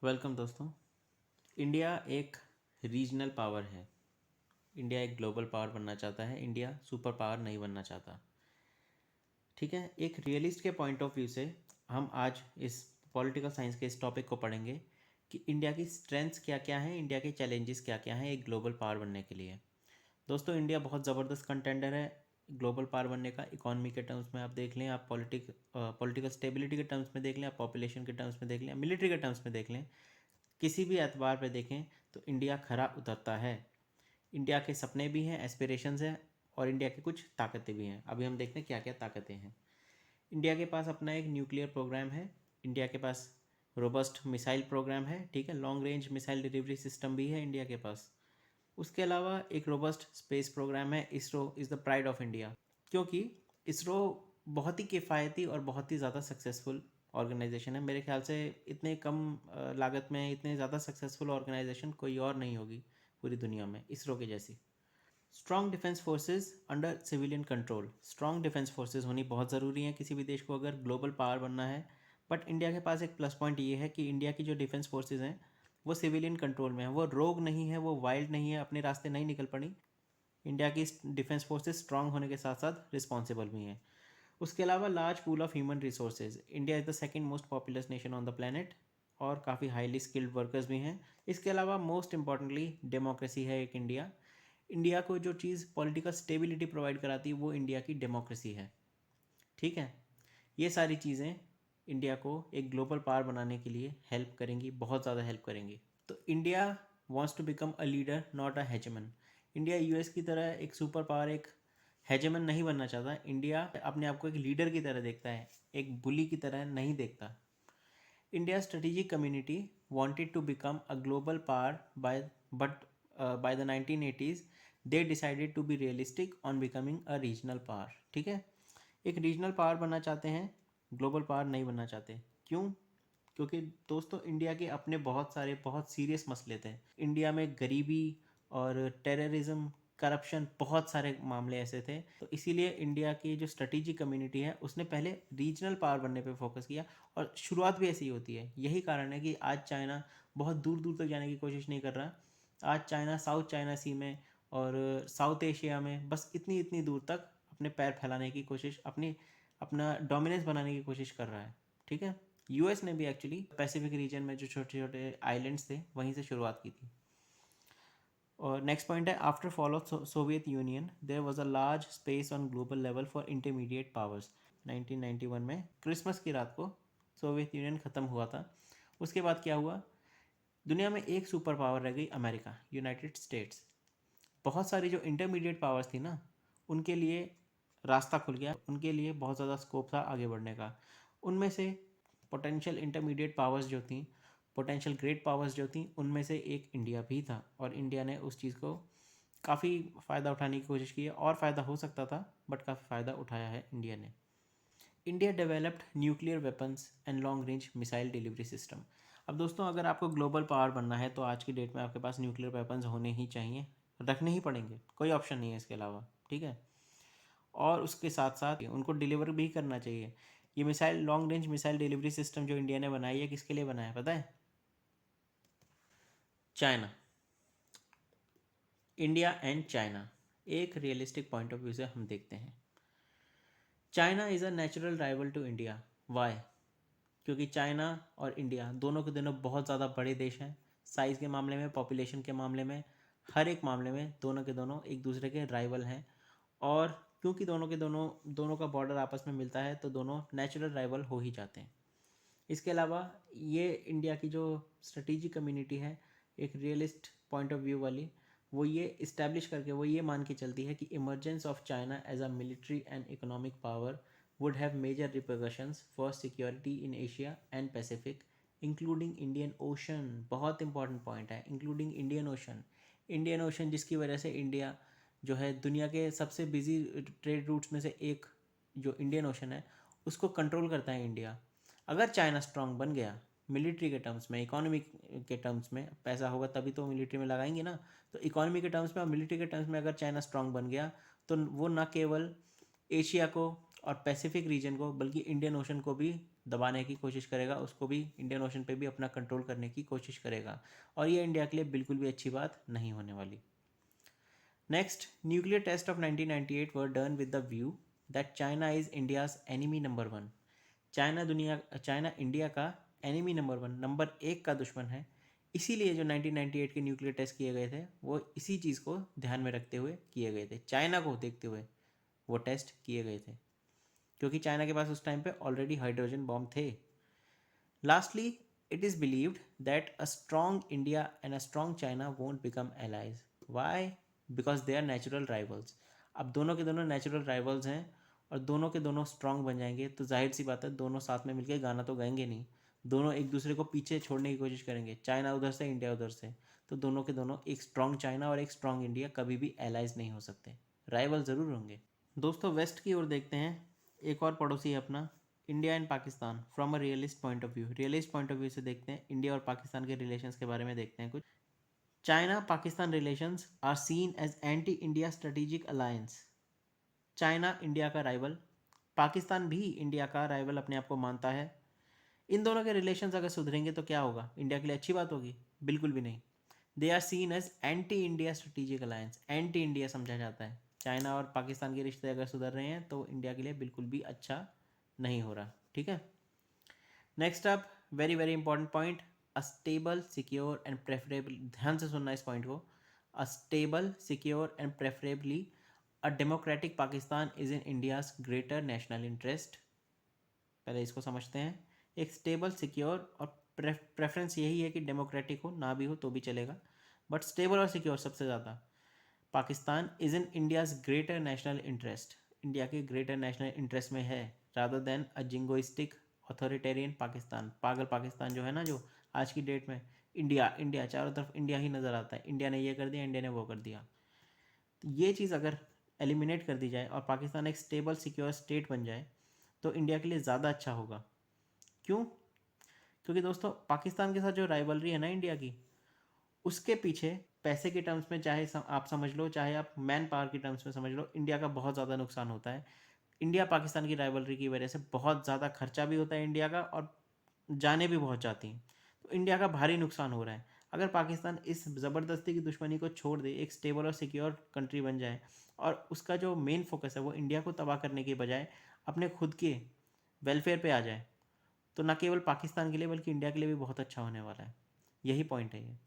Welcome दोस्तों। India एक regional power है। इंडिया एक ग्लोबल पावर बनना चाहता है। इंडिया सुपर पावर नहीं बनना चाहता। ठीक है, एक रियलिस्ट के पॉइंट ऑफ व्यू से हम आज इस पॉलिटिकल साइंस के इस टॉपिक को पढ़ेंगे कि इंडिया की स्ट्रेंथ्स क्या क्या हैं, इंडिया के चैलेंजेस क्या क्या हैं एक ग्लोबल पावर बनने के लिए। दोस्तों, इंडिया बहुत ज़बरदस्त कंटेंडर है ग्लोबल पावर बनने का। इकॉनमी के टर्म्स में आप देख लें, आप पॉलिटिकल स्टेबिलिटी के टर्म्स में देख लें, आप पॉपुलेशन के टर्म्स में देख लें, मिलिट्री के टर्म्स में देख लें, किसी भी एतबार पे देखें तो इंडिया खरा उतरता है। इंडिया के सपने भी हैं, एस्पिरेशंस हैं, और इंडिया की कुछ ताकतें भी हैं। अभी हम देखते हैं क्या क्या ताकतें हैं। इंडिया के पास अपना एक न्यूक्लियर प्रोग्राम है। इंडिया के पास रोबस्ट मिसाइल प्रोग्राम है। ठीक है, long range missile delivery system भी है इंडिया के पास। उसके अलावा एक रोबस्ट स्पेस प्रोग्राम है। ISRO is the pride of India, क्योंकि इसरो बहुत ही किफ़ायती और बहुत ही ज़्यादा सक्सेसफुल ऑर्गेनाइजेशन है। मेरे ख्याल से इतने कम लागत में इतने ज़्यादा सक्सेसफुल ऑर्गेनाइजेशन कोई और नहीं होगी पूरी दुनिया में इसरो के जैसी। Strong defence forces under civilian control. Strong defence forces होनी बहुत ज़रूरी है किसी भी देश को अगर ग्लोबल पावर बनना है। बट इंडिया के पास एक प्लस पॉइंट ये है कि इंडिया की जो डिफेंस फोर्सेस हैं वो सिविलियन कंट्रोल में है। वो रोग नहीं है, वो वाइल्ड नहीं है, अपने रास्ते नहीं निकल पड़ी। इंडिया की डिफेंस फोर्सेस स्ट्रांग होने के साथ साथ रिस्पॉन्सिबल भी हैं। उसके अलावा large pool of human resources. India is the second most populous nation on the planet, और काफ़ी हाईली स्किल्ड वर्कर्स भी हैं। इसके अलावा मोस्ट इंपॉर्टेंटली डेमोक्रेसी है एक इंडिया। इंडिया को जो चीज़ पॉलिटिकल स्टेबिलिटी प्रोवाइड कराती है वो इंडिया की डेमोक्रेसी है। ठीक है, ये सारी चीज़ें इंडिया को एक ग्लोबल पावर बनाने के लिए हेल्प करेंगी, बहुत ज़्यादा हेल्प करेंगी। तो India wants to become a leader, not a hegemon. India US की तरह एक सुपर पावर, एक हेजमन नहीं बनना चाहता। इंडिया अपने आप को एक लीडर की तरह देखता है, एक बुली की तरह नहीं देखता। India strategic community wanted to become a global power by the 1980s they decided to be realistic on becoming a regional power। ठीक है, एक रीजनल पावर बनना चाहते हैं, ग्लोबल पावर नहीं बनना चाहते। क्यों? क्योंकि दोस्तों इंडिया के अपने बहुत सारे बहुत सीरियस मसले थे। इंडिया में गरीबी और टेररिज्म, करप्शन, बहुत सारे मामले ऐसे थे। तो इसीलिए इंडिया की जो स्ट्रेटेजिक कम्युनिटी है उसने पहले रीजनल पावर बनने पे फोकस किया, और शुरुआत भी ऐसी ही होती है। यही कारण है कि आज चाइना बहुत दूर दूर तक जाने की कोशिश नहीं कर रहा। आज चाइना साउथ चाइना सी में और साउथ एशिया में बस इतनी इतनी दूर तक अपने पैर फैलाने की कोशिश, अपना डोमिनेंस बनाने की कोशिश कर रहा है। ठीक है, यूएस ने भी एक्चुअली पैसिफिक रीजन में जो छोटे छोटे आइलैंड्स थे वहीं से शुरुआत की थी। और नेक्स्ट पॉइंट है, after fall of Soviet Union there was a large space on global level for intermediate powers. 1991 में क्रिसमस की रात को सोवियत यूनियन ख़त्म हुआ था। उसके बाद क्या हुआ? दुनिया में एक सुपर पावर रह गई, अमेरिका, यूनाइटेड स्टेट्स। बहुत सारी जो इंटरमीडिएट पावर्स थी ना, उनके लिए रास्ता खुल गया, उनके लिए बहुत ज़्यादा स्कोप था आगे बढ़ने का। उनमें से पोटेंशियल इंटरमीडिएट पावर्स जो थी, पोटेंशियल ग्रेट पावर्स जो थी, उनमें से एक इंडिया भी था। और इंडिया ने उस चीज़ को काफ़ी फ़ायदा उठाने की कोशिश की है, और फ़ायदा हो सकता था बट काफ़ी फ़ायदा उठाया है इंडिया ने। India developed nuclear weapons and long range missile delivery system. अब दोस्तों, अगर आपको ग्लोबल पावर बनना है तो आज की डेट में आपके पास न्यूक्लियर वेपन्स होने ही चाहिए, रखने ही पड़ेंगे, कोई ऑप्शन नहीं है इसके अलावा। ठीक है, और उसके साथ साथ उनको डिलीवर भी करना चाहिए। ये missile, long range missile delivery system जो इंडिया ने बनाई है, किसके लिए बनाया है पता है? चाइना। इंडिया एंड चाइना, एक रियलिस्टिक पॉइंट ऑफ व्यू से हम देखते हैं। China is a natural rival to India. Why? क्योंकि चाइना और इंडिया दोनों के दोनों बहुत ज़्यादा बड़े देश हैं। साइज़ के मामले में, पॉपुलेशन के मामले में, हर एक मामले में दोनों के दोनों एक दूसरे के राइवल हैं। और क्योंकि दोनों का बॉर्डर आपस में मिलता है तो दोनों नेचुरल राइवल हो ही जाते हैं। इसके अलावा ये इंडिया की जो स्ट्रेटेजिक कम्युनिटी है, एक रियलिस्ट पॉइंट ऑफ व्यू वाली, वो ये इस्टेब्लिश करके वो ये मान के चलती है कि emergence of China as a military and economic power would have major repercussions for security in Asia and Pacific, including Indian Ocean। बहुत इंपॉर्टेंट पॉइंट है, including Indian ocean. Indian ocean जिसकी वजह से इंडिया जो है दुनिया के सबसे बिजी ट्रेड रूट्स में से एक, जो इंडियन ओशन है, उसको कंट्रोल करता है इंडिया। अगर चाइना स्ट्रांग बन गया मिलिट्री के टर्म्स में, इकोनॉमी के टर्म्स में, पैसा होगा तभी तो मिलिट्री में लगाएंगे ना, तो इकोनॉमी के टर्म्स में और मिलिट्री के टर्म्स में अगर चाइना स्ट्रांग बन गया तो वो न केवल एशिया को और पैसिफिक रीजन को बल्कि इंडियन ओशन को भी दबाने की कोशिश करेगा, उसको भी इंडियन ओशन पे भी अपना कंट्रोल करने की कोशिश करेगा, और ये इंडिया के लिए बिल्कुल भी अच्छी बात नहीं होने वाली। Next, nuclear test of 1998 were done with the view that China is India's enemy number 1। China India का एनिमी नंबर 1, नंबर 1 का दुश्मन है। इसीलिए जो 1998 के न्यूक्लियर टेस्ट किए गए थे वो इसी चीज़ को ध्यान में रखते हुए किए गए थे, चाइना को देखते हुए वो टेस्ट किए गए थे, क्योंकि चाइना के पास उस टाइम पे ऑलरेडी हाइड्रोजन बॉम्ब थे। Lastly, it is believed that a strong India and a strong China won't become allies. Why? Because they are natural rivals. अब दोनों के दोनों नेचुरल राइवल्स हैं और दोनों के दोनों स्ट्रांग बन जाएंगे, तो जाहिर सी बात है दोनों साथ में मिलकर गाना तो गाएंगे नहीं, दोनों एक दूसरे को पीछे छोड़ने की कोशिश करेंगे, चाइना उधर से इंडिया उधर से, तो दोनों के दोनों एक स्ट्रांग चाइना और एक स्ट्रांग इंडिया कभी भी एलाइज नहीं हो सकते, राइवल ज़रूर होंगे। दोस्तों वेस्ट की ओर देखते हैं, एक और पड़ोसी है अपना India and Pakistan from a realist point of view. Realist point of view से देखते हैं, इंडिया और पाकिस्तान के रिलेशंस के बारे में देखते हैं कुछ। China Pakistan relations are seen as anti India strategic alliance. China India का राइवल, पाकिस्तान भी इंडिया का राइवल अपने आप को मानता है। इन दोनों के रिलेशंस अगर सुधरेंगे तो क्या होगा, इंडिया के लिए अच्छी बात होगी? बिल्कुल भी नहीं। They are seen as anti India strategic alliance, anti India समझा जाता है। चाइना और पाकिस्तान के रिश्ते अगर सुधर रहे हैं तो इंडिया के लिए बिल्कुल भी अच्छा नहीं हो रहा, ठीक है। Next up, very very important point, a stable secure and preferable, ध्यान से सुनना इस पॉइंट को, a stable secure and preferably a democratic Pakistan is in India's greater national interest. पहले इसको समझते हैं। एक स्टेबल सिक्योर और प्रेफरेंस यही है कि डेमोक्रेटिक हो, ना भी हो तो भी चलेगा, बट स्टेबल और सिक्योर सबसे ज़्यादा। Pakistan is in India's greater national interest, India के ग्रेटर नेशनल इंटरेस्ट में है, रादर देन अ जिंगोइस्टिक ऑथोरिटेरियन पाकिस्तान, पागल पाकिस्तान जो है ना, जो आज की डेट में इंडिया इंडिया चारों तरफ इंडिया ही नज़र आता है, इंडिया ने ये कर दिया, इंडिया ने वो कर दिया। तो ये चीज़ अगर एलिमिनेट कर दी जाए और पाकिस्तान एक स्टेबल सिक्योर स्टेट बन जाए तो इंडिया के लिए ज़्यादा अच्छा होगा। क्यों? क्योंकि दोस्तों पाकिस्तान के साथ जो राइवलरी है ना इंडिया की, उसके पीछे पैसे के टर्म्स में चाहे आप समझ लो, चाहे आप मैन पावर की टर्म्स में समझ लो, इंडिया का बहुत ज़्यादा नुकसान होता है। इंडिया पाकिस्तान की राइवलरी की वजह से बहुत ज़्यादा खर्चा भी होता है इंडिया का, और जाने भी बहुत जाती हैं, तो इंडिया का भारी नुकसान हो रहा है। अगर पाकिस्तान इस ज़बरदस्ती की दुश्मनी को छोड़ दे, एक स्टेबल और सिक्योर कंट्री बन जाए, और उसका जो मेन फोकस है वो इंडिया को तबाह करने के बजाय अपने खुद के वेलफेयर पे आ जाए, तो ना केवल पाकिस्तान के लिए बल्कि इंडिया के लिए भी बहुत अच्छा होने वाला है। यही पॉइंट है ये।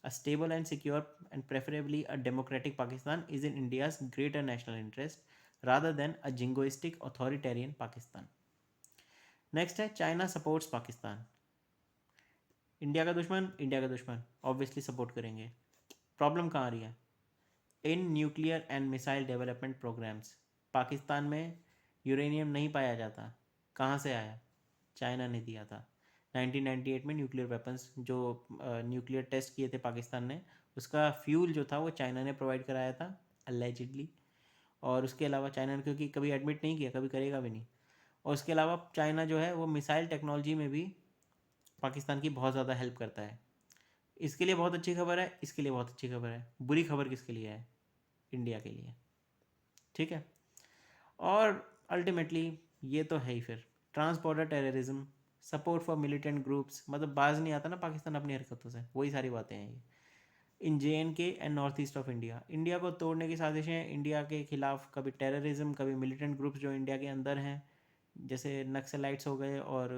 A stable and secure and preferably a democratic Pakistan is in India's greater national interest rather than a jingoistic authoritarian Pakistan. Next है, चाइना सपोर्ट्स पाकिस्तान। इंडिया का दुश्मन, इंडिया का दुश्मन, ऑब्वियसली सपोर्ट करेंगे। प्रॉब्लम कहाँ आ रही है? In nuclear and missile development programs. Pakistan में यूरेनियम नहीं पाया जाता, कहाँ से आया? चाइना ने दिया था। 1998 में न्यूक्लियर वेपन्स जो न्यूक्लियर टेस्ट किए थे पाकिस्तान ने, उसका फ्यूल जो था वो चाइना ने प्रोवाइड कराया था अलेजिडली। और उसके अलावा चाइना ने, क्योंकि कभी एडमिट नहीं किया, कभी करेगा भी नहीं, और उसके अलावा चाइना जो है वो मिसाइल टेक्नोलॉजी में भी पाकिस्तान की बहुत ज़्यादा हेल्प करता है। इसके लिए बहुत अच्छी खबर है, इसके लिए बहुत अच्छी खबर है, बुरी खबर किसके लिए है? इंडिया के लिए, ठीक है। और अल्टीमेटली ये तो है ही फिर, trans border terrorism, support for militant groups, मतलब बाज नहीं आता ना पाकिस्तान अपनी हरकतों से, वही सारी बातें हैं ये। इन JNK and north east of India, India को तोड़ने की साजिशें, इंडिया के खिलाफ कभी टेररिज्म, कभी मिलिटेंट ग्रुप्स जो इंडिया के अंदर हैं, जैसे नक्सलाइट्स हो गए और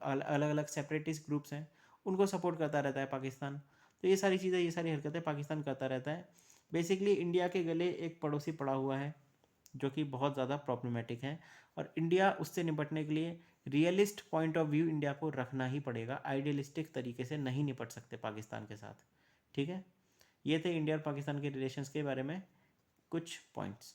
अलग अलग सेपरेटिस्ट ग्रुप्स हैं, उनको सपोर्ट करता रहता है पाकिस्तान। तो ये सारी चीज़ें, ये सारी हरकतें पाकिस्तान करता रहता है। बेसिकली इंडिया के गले एक पड़ोसी पड़ा हुआ है जो कि बहुत ज़्यादा प्रॉब्लमेटिक है, और इंडिया उससे निपटने के लिए realist point of view India को रखना ही पड़ेगा, आइडियलिस्टिक तरीके से नहीं निपट सकते पाकिस्तान के साथ, ठीक है। ये थे इंडिया और पाकिस्तान के रिलेशंस के बारे में कुछ पॉइंट्स।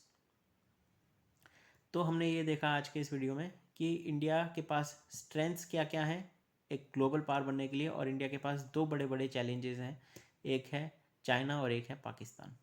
तो हमने ये देखा आज के इस वीडियो में कि इंडिया के पास स्ट्रेंथ्स क्या क्या हैं एक ग्लोबल पावर बनने के लिए, और इंडिया के पास दो बड़े बड़े चैलेंजेस हैं, एक है चाइना और एक है पाकिस्तान।